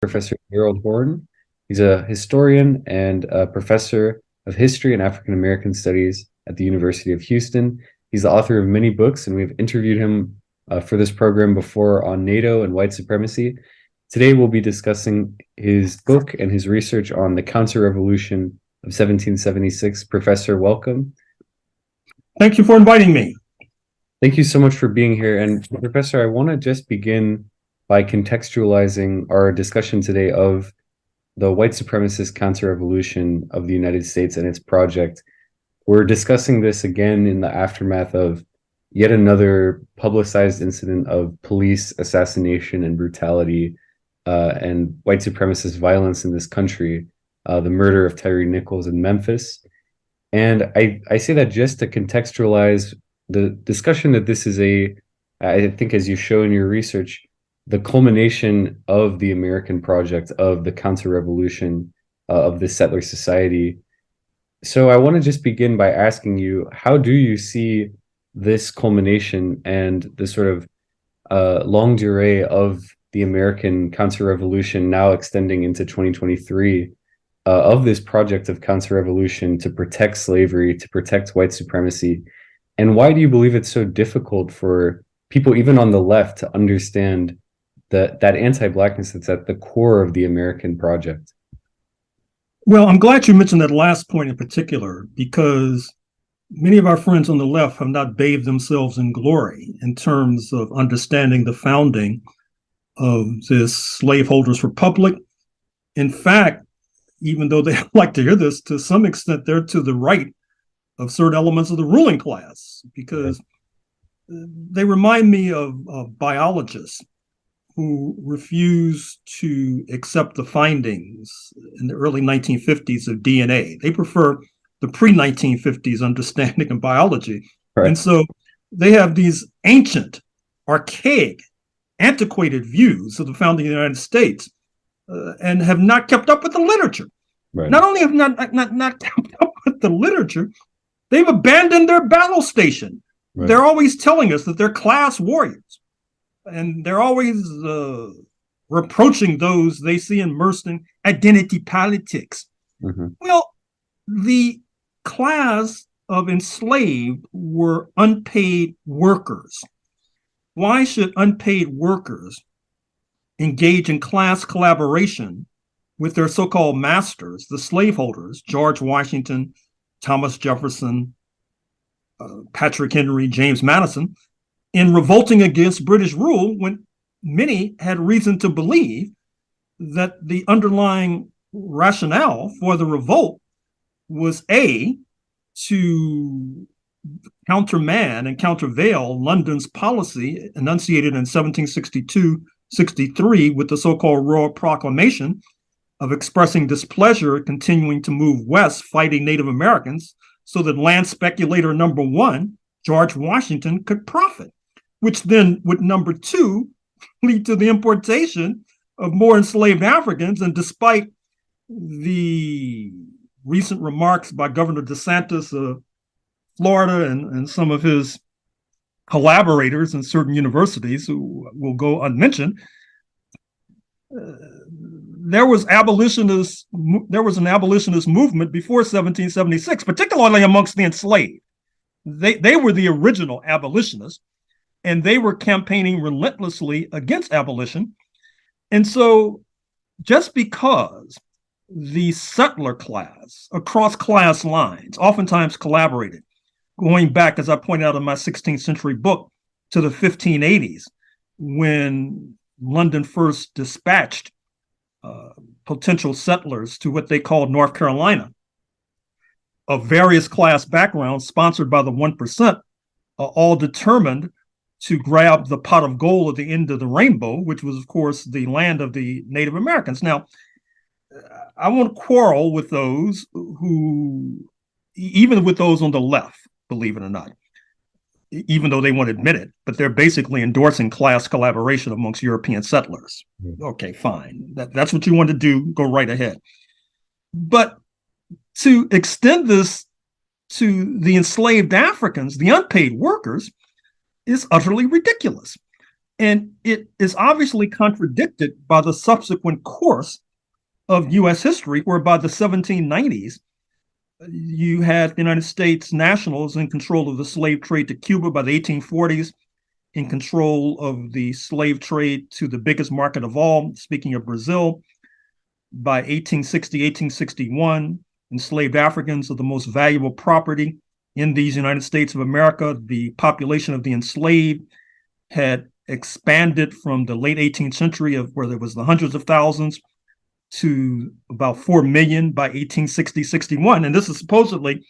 Professor Harold Horn. He's a historian and a professor of history and African American studies at the University of Houston. He's the author of many books, and we've interviewed him for this program before on NATO and white supremacy. Today, we'll be discussing his book and his research on the counter-revolution of 1776. Professor, welcome. Thank you for inviting me. Thank you so much for being here. And Professor, I want to just begin by contextualizing our discussion today of the white supremacist counter-revolution of the United States and its project. We're discussing this again in the aftermath of yet another publicized incident of police assassination and brutality and white supremacist violence in this country, the murder of Tyree Nichols in Memphis. And I say that just to contextualize the discussion that this is I think as you show in your research, the culmination of the American project of the counter-revolution of the settler society. So I want to just begin by asking you, how do you see this culmination and the sort of longue durée of the American counter-revolution now extending into 2023 of this project of counter-revolution to protect slavery, to protect white supremacy? And why do you believe it's so difficult for people, even on the left, to understand that anti-Blackness that's at the core of the American project? Well, I'm glad you mentioned that last point in particular, because many of our friends on the left have not bathed themselves in glory in terms of understanding the founding of this slaveholders republic. In fact, even though they like to hear this, to some extent, they're to the right of certain elements of the ruling class, because they remind me of biologists who refused to accept the findings in the early 1950s of DNA. They prefer the pre-1950s understanding of biology. Right. And so they have these ancient, archaic, antiquated views of the founding of the United States and have not kept up with the literature. Right. Not only have not kept up with the literature, they've abandoned their battle station. Right. They're always telling us that they're class warriors. And they're always reproaching those they see immersed in identity politics. Mm-hmm. Well, the class of enslaved were unpaid workers. Why should unpaid workers engage in class collaboration with their so-called masters, the slaveholders, George Washington, Thomas Jefferson, Patrick Henry, James Madison, in revolting against British rule, when many had reason to believe that the underlying rationale for the revolt was to countermand and countervail London's policy enunciated in 1762-63 with the so-called Royal Proclamation of expressing displeasure, continuing to move west, fighting Native Americans, so that land speculator number one, George Washington, could profit, which then would, number two, lead to the importation of more enslaved Africans. And despite the recent remarks by Governor DeSantis of Florida and some of his collaborators in certain universities who will go unmentioned, there was an abolitionist movement before 1776, particularly amongst the enslaved. They were the original abolitionists, and they were campaigning relentlessly against abolition. And so just because the settler class across class lines oftentimes collaborated, going back, as I pointed out in my 16th century book, to the 1580s, when London first dispatched potential settlers to what they called North Carolina, of various class backgrounds, sponsored by the 1%, all determined to grab the pot of gold at the end of the rainbow, which was, of course, the land of the Native Americans. Now, I won't quarrel with those who, even with those on the left, believe it or not, even though they won't admit it, but they're basically endorsing class collaboration amongst European settlers. Okay, fine. That's what you want to do. Go right ahead. But to extend this to the enslaved Africans, the unpaid workers, is utterly ridiculous. And it is obviously contradicted by the subsequent course of U.S. history, where by the 1790s, you had the United States nationals in control of the slave trade to Cuba. By the 1840s, in control of the slave trade to the biggest market of all, speaking of Brazil. By 1860, 1861, enslaved Africans are the most valuable property in these United States of America. The population of the enslaved had expanded from the late 18th century, of where there was the hundreds of thousands, to about 4 million by 1860, 61. And this is supposedly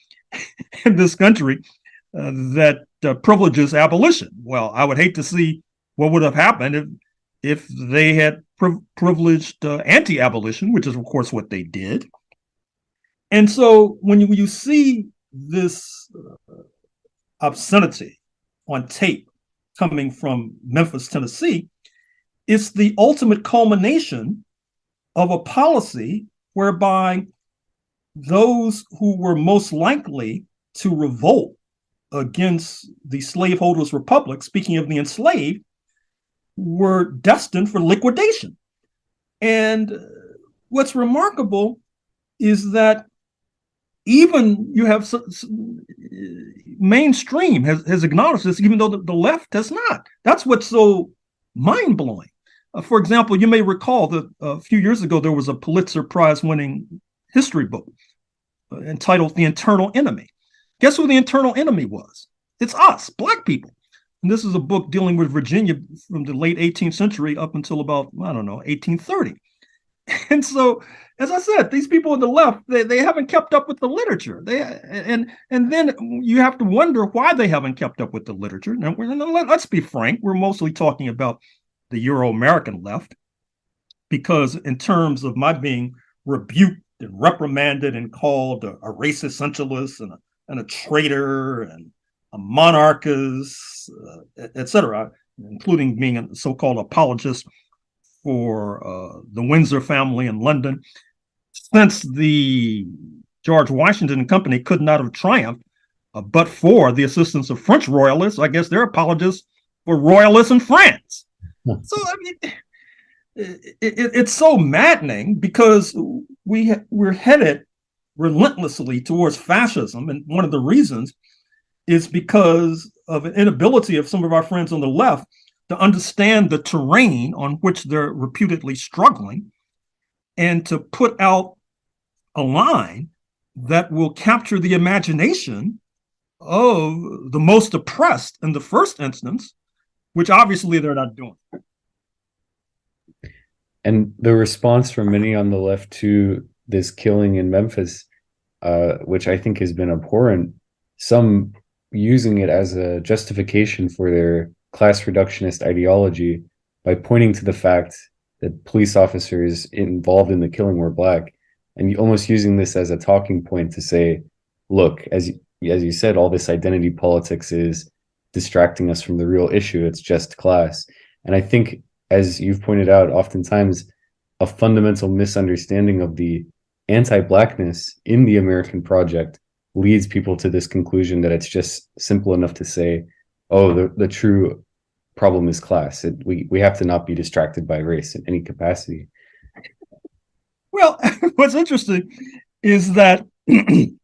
in this country that privileges abolition. Well, I would hate to see what would have happened if they had privileged anti-abolition, which is, of course, what they did. And so when you see this obscenity on tape coming from Memphis, Tennessee, it's the ultimate culmination of a policy whereby those who were most likely to revolt against the slaveholders' republic, speaking of the enslaved, were destined for liquidation. And what's remarkable is that even you have mainstream has acknowledged this, even though the left has not. That's what's so mind-blowing. For example, you may recall that a few years ago, there was a Pulitzer Prize-winning history book entitled The Internal Enemy. Guess who the internal enemy was? It's us, Black people. And this is a book dealing with Virginia from the late 18th century up until about, 1830. And so, as I said, these people on the left, they haven't kept up with the literature. And then you have to wonder why they haven't kept up with the literature. Now, let's be frank, we're mostly talking about the Euro-American left, because in terms of my being rebuked and reprimanded and called a race essentialist and a traitor and a monarchist, etc., including being a so-called apologist for the Windsor family in London, since the George Washington Company could not have triumphed but for the assistance of French royalists. I guess they're apologists for royalists in France. So, I mean, it's so maddening, because we're headed relentlessly towards fascism. And one of the reasons is because of an inability of some of our friends on the left to understand the terrain on which they're reputedly struggling, and to put out a line that will capture the imagination of the most oppressed in the first instance, which obviously they're not doing. And the response from many on the left to this killing in Memphis, which I think has been abhorrent, some using it as a justification for their class reductionist ideology by pointing to the fact that police officers involved in the killing were Black, and almost using this as a talking point to say, look, as you said, all this identity politics is distracting us from the real issue. It's just class. And I think, as you've pointed out, oftentimes a fundamental misunderstanding of the anti-Blackness in the American project leads people to this conclusion that it's just simple enough to say, oh, the true problem is class. We have to not be distracted by race in any capacity. Well, what's interesting is that the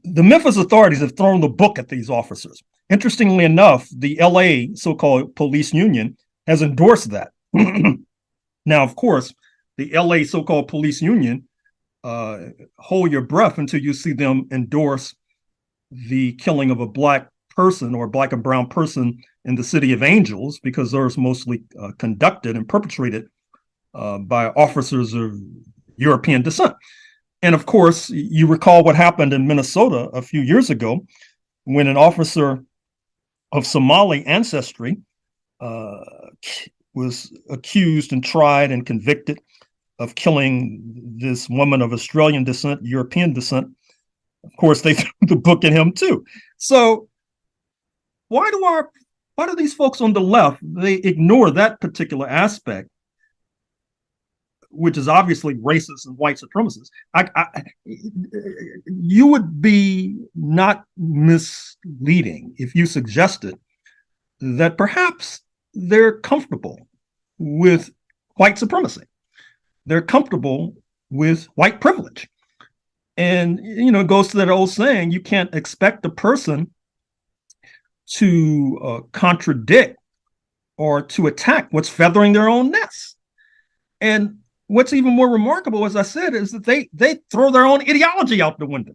Memphis authorities have thrown the book at these officers. Interestingly enough, the LA so-called police union has endorsed that. Now, of course, the LA so-called police union, hold your breath until you see them endorse the killing of a Black person or Black and brown person in the city of Angels, because those mostly conducted and perpetrated by officers of European descent. And of course, you recall what happened in Minnesota a few years ago when an officer of Somali ancestry was accused and tried and convicted of killing this woman of Australian descent, European descent. Of course, they threw the book at him too. So why do these folks on the left, they ignore that particular aspect, which is obviously racist and white supremacist? You would be not misleading if you suggested that perhaps they're comfortable with white supremacy. They're comfortable with white privilege. And, it goes to that old saying, you can't expect a person to contradict or to attack what's feathering their own nest. And what's even more remarkable, as I said, is that they throw their own ideology out the window.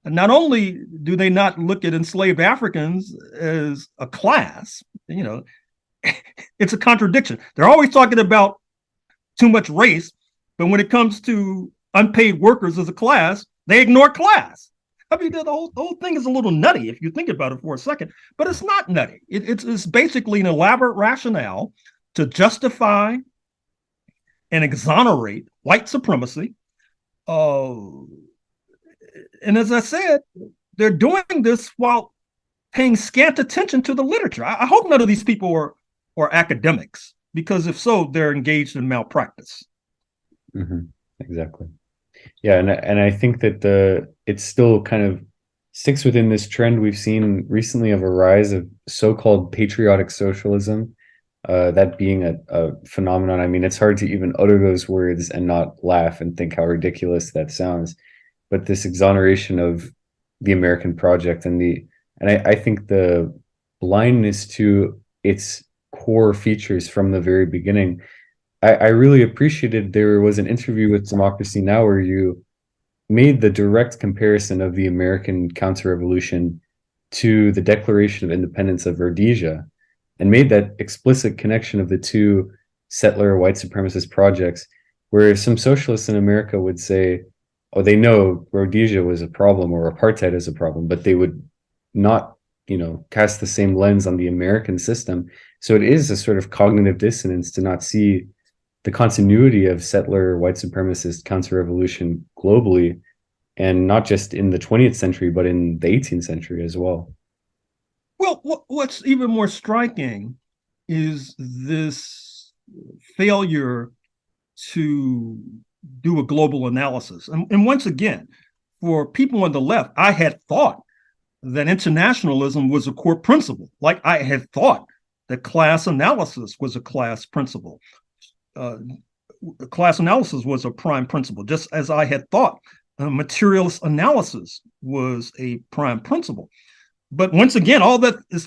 And not only do they not look at enslaved Africans as a class, it's a contradiction. They're always talking about too much race, but when it comes to unpaid workers as a class, they ignore class. I mean, the whole thing is a little nutty if you think about it for a second, but it's not nutty. It's basically an elaborate rationale to justify and exonerate white supremacy. And as I said, they're doing this while paying scant attention to the literature. I hope none of these people are academics, because if so, they're engaged in malpractice. Mm-hmm. Exactly. Yeah, and I think that it still kind of sticks within this trend we've seen recently of a rise of so-called patriotic socialism, that being a phenomenon. I mean, it's hard to even utter those words and not laugh and think how ridiculous that sounds. But this exoneration of the American project and I think the blindness to its core features from the very beginning. I really appreciated there was an interview with Democracy Now! Where you made the direct comparison of the American counter-revolution to the Declaration of Independence of Rhodesia and made that explicit connection of the two settler white supremacist projects, where some socialists in America would say, oh, they know Rhodesia was a problem or apartheid is a problem, but they would not, cast the same lens on the American system. So it is a sort of cognitive dissonance to not see the continuity of settler white supremacist counter-revolution globally, and not just in the 20th century, but in the 18th century as well. Well, what's even more striking is this failure to do a global analysis. And once again, for people on the left, I had thought that internationalism was a core principle. Like I had thought that class analysis was a class principle. Class analysis was a prime principle, just as I had thought materialist analysis was a prime principle. But once again, all that is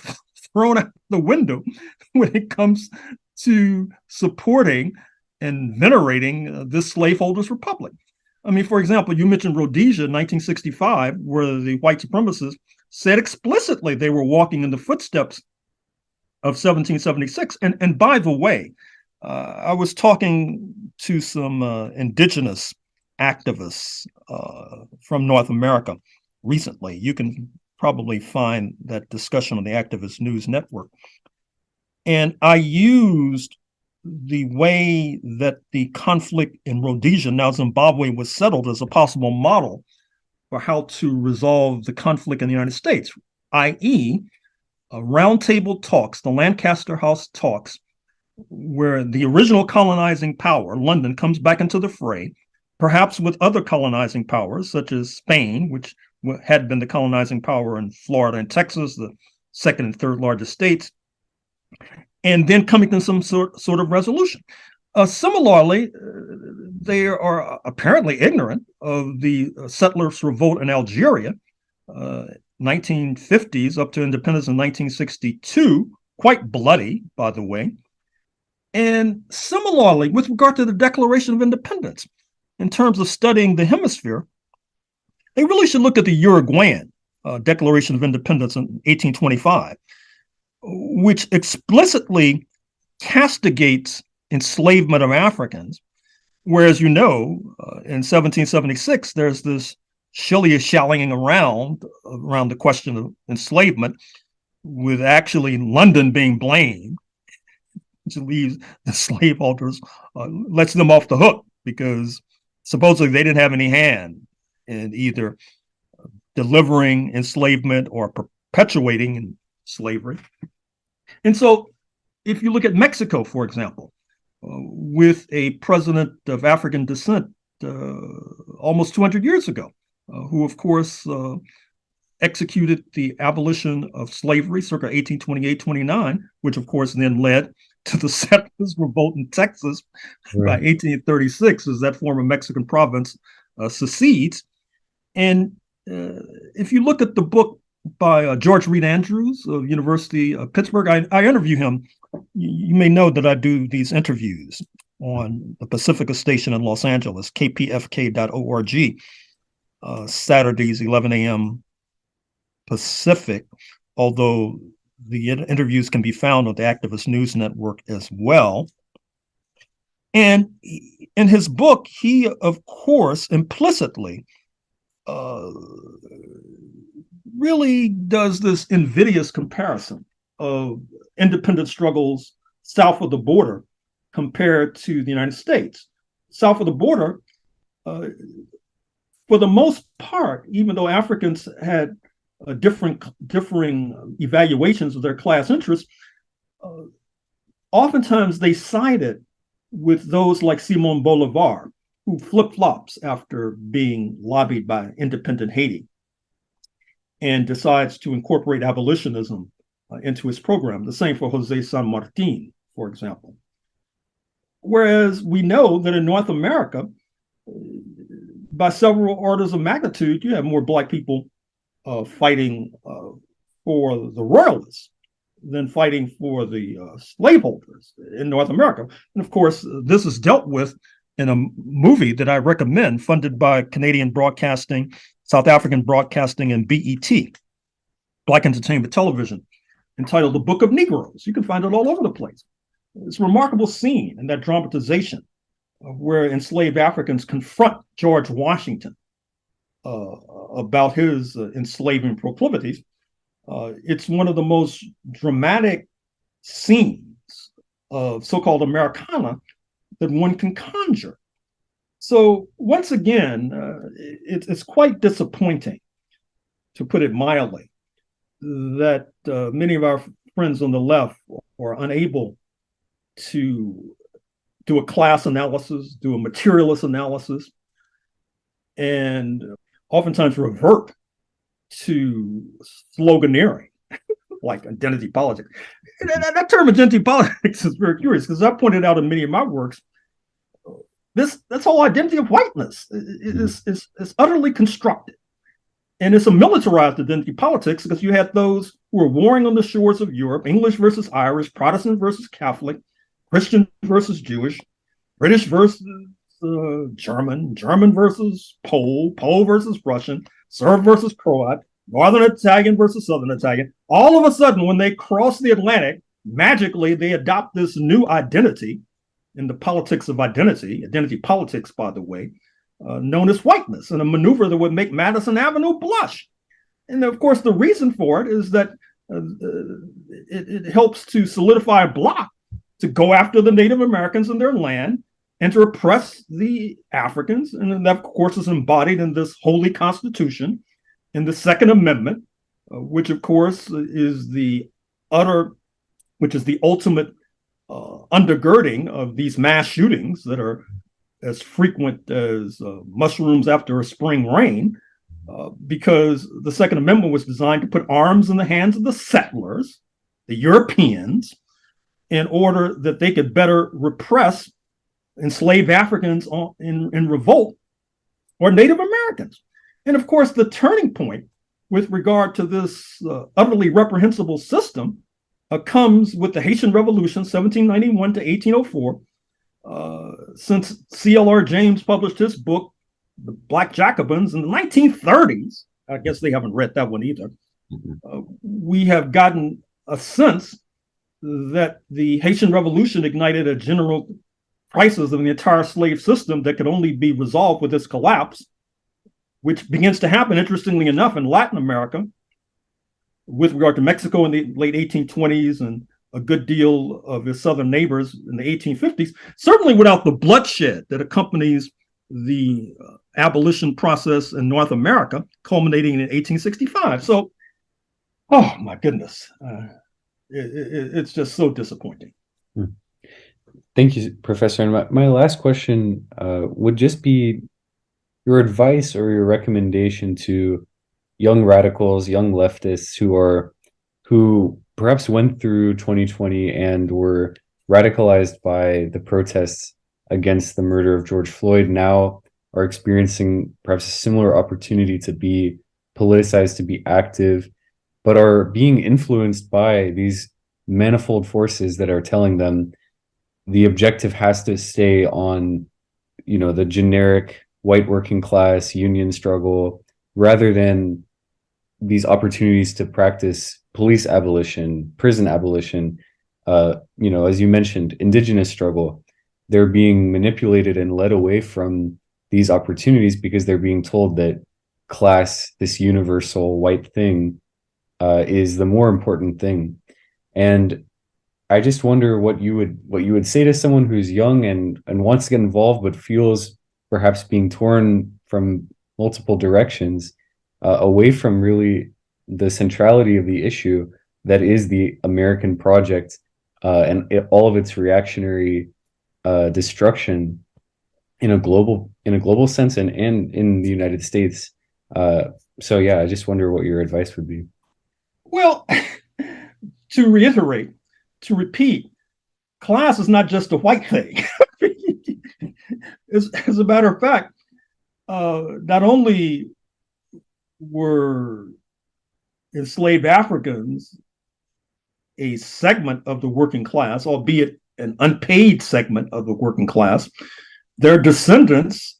thrown out the window when it comes to supporting and venerating this slaveholders' republic. I mean, for example, you mentioned Rhodesia in 1965, where the white supremacists said explicitly they were walking in the footsteps of 1776. And by the way, I was talking to some indigenous activists from North America recently. You can probably find that discussion on the Activist News Network. And I used the way that the conflict in Rhodesia, now Zimbabwe, was settled as a possible model for how to resolve the conflict in the United States, i.e., roundtable talks, the Lancaster House talks, where the original colonizing power, London, comes back into the fray, perhaps with other colonizing powers, such as Spain, which had been the colonizing power in Florida and Texas, the second and third largest states, and then coming to some sort of resolution. Similarly, they are apparently ignorant of the settlers' revolt in Algeria, 1950s up to independence in 1962, quite bloody, by the way. And similarly, with regard to the Declaration of Independence, in terms of studying the hemisphere, they really should look at the Uruguayan Declaration of Independence in 1825, which explicitly castigates enslavement of Africans. Whereas, in 1776, there's this shilly-shallying around the question of enslavement, with actually London being blamed, which leaves the slaveholders, lets them off the hook, because supposedly they didn't have any hand in either delivering enslavement or perpetuating slavery. And so if you look at Mexico, for example, with a president of African descent almost 200 years ago, who, of course, executed the abolition of slavery circa 1828-29, which of course then led to the settlers' revolt in Texas by Right. 1836 as that former Mexican province secedes. And if you look at the book by George Reed Andrews of University of Pittsburgh, I interview him. You may know that I do these interviews on the Pacifica station in Los Angeles, kpfk.org, Saturdays, 11 a.m. Pacific, although the interviews can be found on the Activist News Network as well. And in his book, he, of course, implicitly really does this invidious comparison of independent struggles south of the border compared to the United States. South of the border, for the most part, even though Africans had differing evaluations of their class interests, oftentimes they sided with those like Simon Bolivar, who flip-flops after being lobbied by independent Haiti and decides to incorporate abolitionism into his program. The same for Jose San Martin, for example. Whereas we know that in North America, by several orders of magnitude, you have more Black people fighting for the royalists than fighting for the slaveholders in North America. And of course, this is dealt with in a movie that I recommend, funded by Canadian Broadcasting, South African Broadcasting, and BET, Black Entertainment Television, entitled The Book of Negroes. You can find it all over the place. It's a remarkable scene in that dramatization of where enslaved Africans confront George Washington about his enslaving proclivities. It's one of the most dramatic scenes of so-called Americana that one can conjure. So once again, it's quite disappointing, to put it mildly, that many of our friends on the left are unable to do a class analysis, do a materialist analysis, and oftentimes revert to sloganeering, like identity politics. That term identity politics is very curious because I pointed out in many of my works, this whole identity of whiteness is utterly constructed. And it's a militarized identity politics because you had those who were warring on the shores of Europe, English versus Irish, Protestant versus Catholic, Christian versus Jewish, British versus German, German versus Pole, Pole versus Russian, Serb versus Croat, Northern Italian versus Southern Italian. All of a sudden, when they cross the Atlantic, magically they adopt this new identity in the politics of identity politics, by the way, known as whiteness, and a maneuver that would make Madison Avenue blush. And of course, the reason for it is that it helps to solidify a bloc to go after the Native Americans and their land and to repress the Africans. And that, of course, is embodied in this holy constitution, in the Second Amendment, which, of course, is the ultimate undergirding of these mass shootings that are as frequent as mushrooms after a spring rain, because the Second Amendment was designed to put arms in the hands of the settlers, the Europeans, in order that they could better repress enslaved Africans in revolt or Native Americans. And of course, the turning point with regard to this utterly reprehensible system comes with the Haitian Revolution, 1791 to 1804, since C.L.R. James published his book, The Black Jacobins, in the 1930s. I guess they haven't read that one either. We have gotten a sense that the Haitian Revolution ignited a general crisis of the entire slave system that could only be resolved with its collapse, which begins to happen, interestingly enough, in Latin America with regard to Mexico in the late 1820s and a good deal of its southern neighbors in the 1850s, certainly without the bloodshed that accompanies the abolition process in North America, culminating in 1865. So, oh my goodness, it's just so disappointing. Thank you, Professor. And my last question would just be your advice or your recommendation to young radicals, young leftists who perhaps went through 2020 and were radicalized by the protests against the murder of George Floyd now are experiencing perhaps a similar opportunity to be politicized, to be active, but are being influenced by these manifold forces that are telling them the objective has to stay on, the generic white working class union struggle rather than these opportunities to practice police abolition, prison abolition, as you mentioned, indigenous struggle. They're being manipulated and led away from these opportunities because they're being told that class, this universal white thing, is the more important thing. And I just wonder what you would say to someone who's young and wants to get involved but feels perhaps being torn from multiple directions away from really the centrality of the issue that is the American project all of its reactionary destruction in a global sense and in the United States. Uh, so yeah, I just wonder what your advice would be. Well, to reiterate, to repeat, class is not just a white thing. As a matter of fact, not only were enslaved Africans a segment of the working class, albeit an unpaid segment of the working class, their descendants,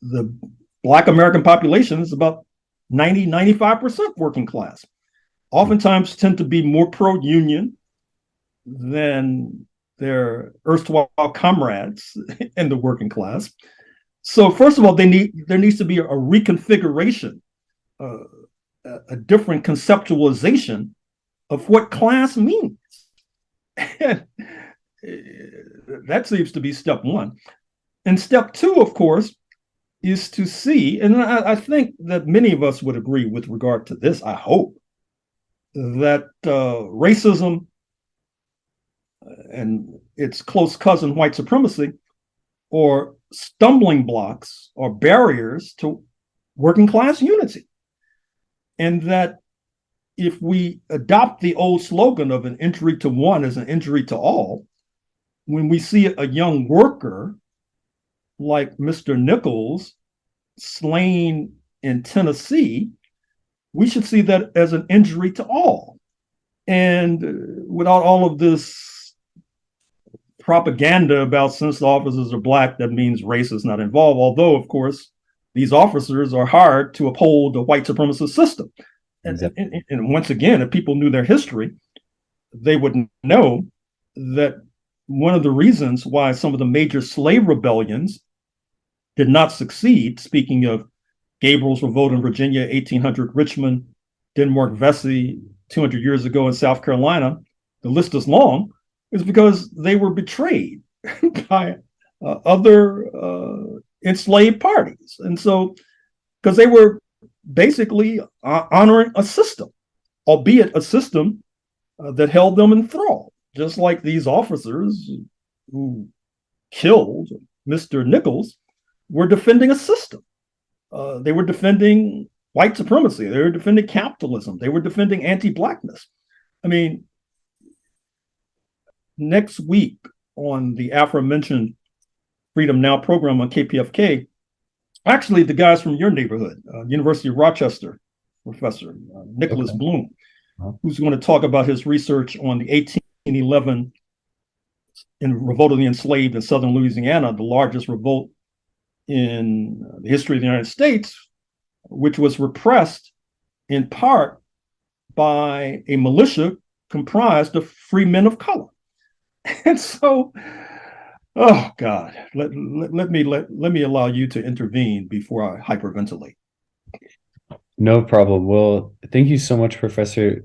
the Black American population, is about 95% working class. Oftentimes tend to be more pro-union than their erstwhile comrades in the working class. So first of all, there needs to be a reconfiguration, uh, a different conceptualization of what class means. And that seems to be step one. And step two, of course, is to see, and I think that many of us would agree with regard to this, I hope, that racism and its close cousin, white supremacy, or stumbling blocks or barriers to working class unity. And that if we adopt the old slogan of an injury to one is an injury to all, when we see a young worker like Mr. Nichols slain in Tennessee, we should see that as an injury to all. And without all of this propaganda about since the officers are Black, that means race is not involved, although, of course, these officers are hired to uphold the white supremacist system. And once again, if people knew their history, they would know that one of the reasons why some of the major slave rebellions did not succeed, speaking of Gabriel's Revolt in Virginia, 1800 Richmond, Denmark Vesey, 200 years ago in South Carolina, the list is long, is because they were betrayed by other enslaved parties. And so, because they were basically honoring a system, albeit a system that held them in thrall, just like these officers who killed Mr. Nichols were defending a system. They were defending white supremacy. They were defending capitalism. They were defending anti-Blackness. I mean, next week on the aforementioned Freedom Now program on KPFK, actually the guys from your neighborhood, University of Rochester professor, Nicholas Okay. Bloom, Uh-huh. who's going to talk about his research on the 1811 revolt of the enslaved in southern Louisiana, the largest revolt in the history of the United States, which was repressed in part by a militia comprised of free men of color. And so, oh God, let me allow you to intervene before I hyperventilate. No problem. Well, thank you so much, Professor.